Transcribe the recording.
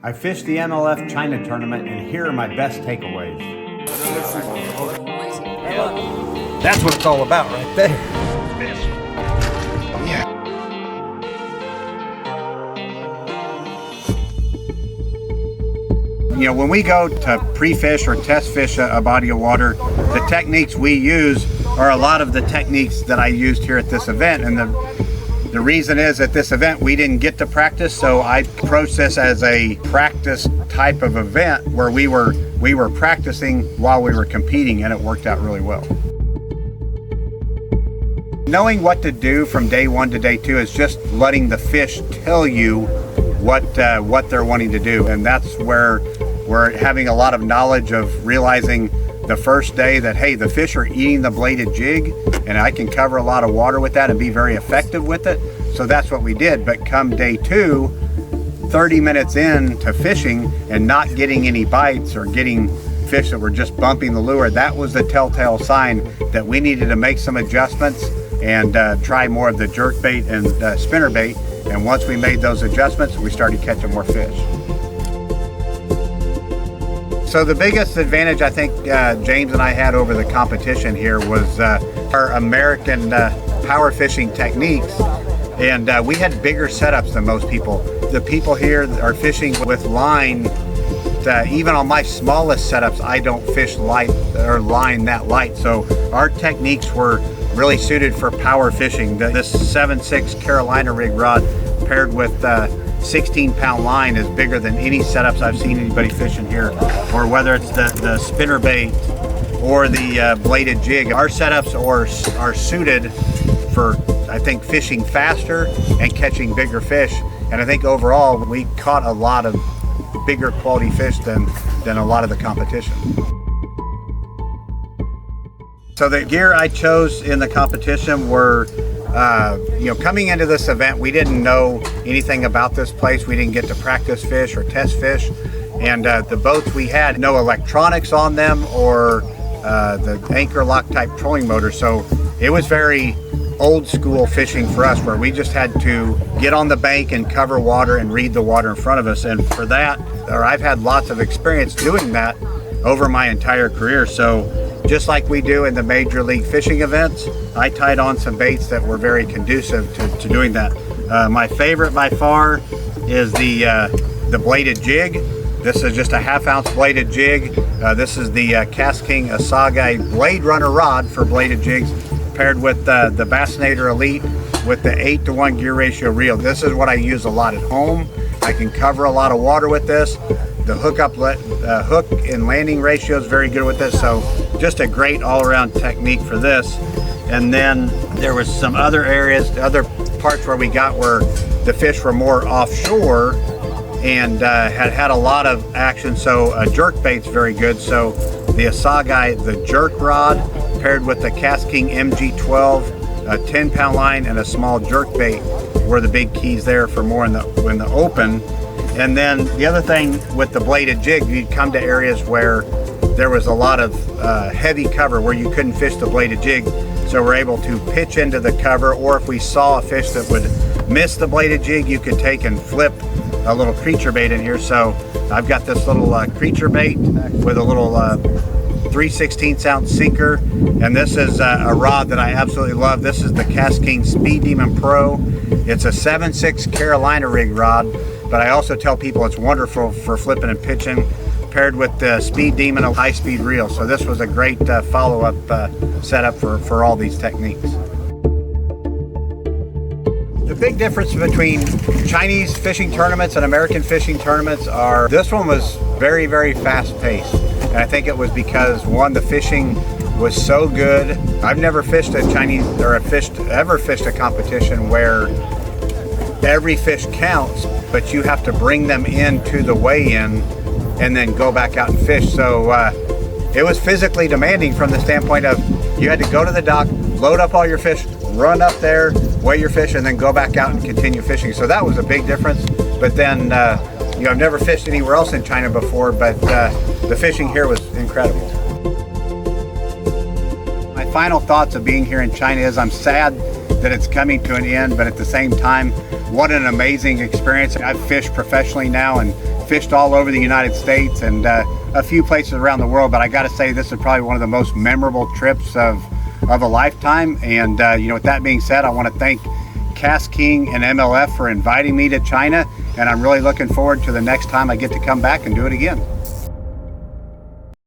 I fished the MLF China Tournament, and here are my best takeaways. That's what it's all about right there. Yeah. You know, when we go to pre-fish or test fish a body of water, the techniques we use are a lot of the techniques that I used here at this event. And the reason is at this event we didn't get to practice, so I approached this as a practice type of event where we were practicing while we were competing, and it worked out really well. Knowing what to do from day one to day two is just letting the fish tell you what they're wanting to do, and that's where we're having a lot of knowledge of realizing the first day that, hey, the fish are eating the bladed jig, and I can cover a lot of water with that and be very effective with it. So that's what we did. But come day two, 30 minutes in to fishing and not getting any bites or getting fish that were just bumping the lure, that was the telltale sign that we needed to make some adjustments and try more of the jerk bait and spinner bait. And once we made those adjustments, we started catching more fish. So the biggest advantage I think James and I had over the competition here was our American power fishing techniques. And we had bigger setups than most people. The people here are fishing with line. Even on my smallest setups, I don't fish light or line that light. So our techniques were really suited for power fishing. This 7.6 Carolina rig rod paired with 16-pound line is bigger than any setups I've seen anybody fishing here, or whether it's the spinner bait or the bladed jig. Our setups are suited for, I think, fishing faster and catching bigger fish. And I think overall we caught a lot of bigger quality fish than a lot of the competition. So the gear I chose in the competition were coming into this event, we didn't know anything about this place. We didn't get to practice fish or test fish. And the boats we had, no electronics on them or the anchor lock type trolling motor. So it was very old school fishing for us, where we just had to get on the bank and cover water and read the water in front of us. And for that, I've had lots of experience doing that over my entire career. So just like we do in the major league fishing events, I tied on some baits that were very conducive to doing that. My favorite by far is the bladed jig. This is just a 1/2 ounce bladed jig. This is the KastKing Asagai Blade Runner rod for bladed jigs, paired with the Bassinator Elite with the 8-to-1 gear ratio reel. This is what I use a lot at home. I can cover a lot of water with this. The hook and landing ratio is very good with this, so just a great all-around technique for this. And then there was some other areas, other parts where we got where the fish were more offshore and had a lot of action, so jerk bait's very good. So the Asagai, the jerk rod, paired with the KastKing MG12, a 10-pound line and a small jerk bait were the big keys there for more in the open. And then the other thing with the bladed jig, you'd come to areas where there was a lot of heavy cover where you couldn't fish the bladed jig. So we're able to pitch into the cover, or if we saw a fish that would miss the bladed jig, you could take and flip a little creature bait in here. So I've got this little creature bait with a little 3/16 ounce sinker. And this is a rod that I absolutely love. This is the KastKing Speed Demon Pro. It's a 7.6 Carolina rig rod. But I also tell people it's wonderful for flipping and pitching, paired with the Speed Demon high-speed reel. So this was a great follow-up setup for all these techniques. The big difference between Chinese fishing tournaments and American fishing tournaments are, this one was very, very fast-paced. And I think it was because, one, the fishing was so good. I've never fished a Chinese, or ever fished a competition where every fish counts, but you have to bring them into the weigh-in and then go back out and fish. So it was physically demanding from the standpoint of you had to go to the dock, load up all your fish, run up there, weigh your fish, and then go back out and continue fishing. So that was a big difference. But then, I've never fished anywhere else in China before, but the fishing here was incredible. My final thoughts of being here in China is I'm sad that it's coming to an end, but at the same time, what an amazing experience. I've fished professionally now and fished all over the United States and a few places around the world, but I got to say this is probably one of the most memorable trips of a lifetime. And you know, with that being said, I want to thank KastKing and MLF for inviting me to China, and I'm really looking forward to the next time I get to come back and do it again.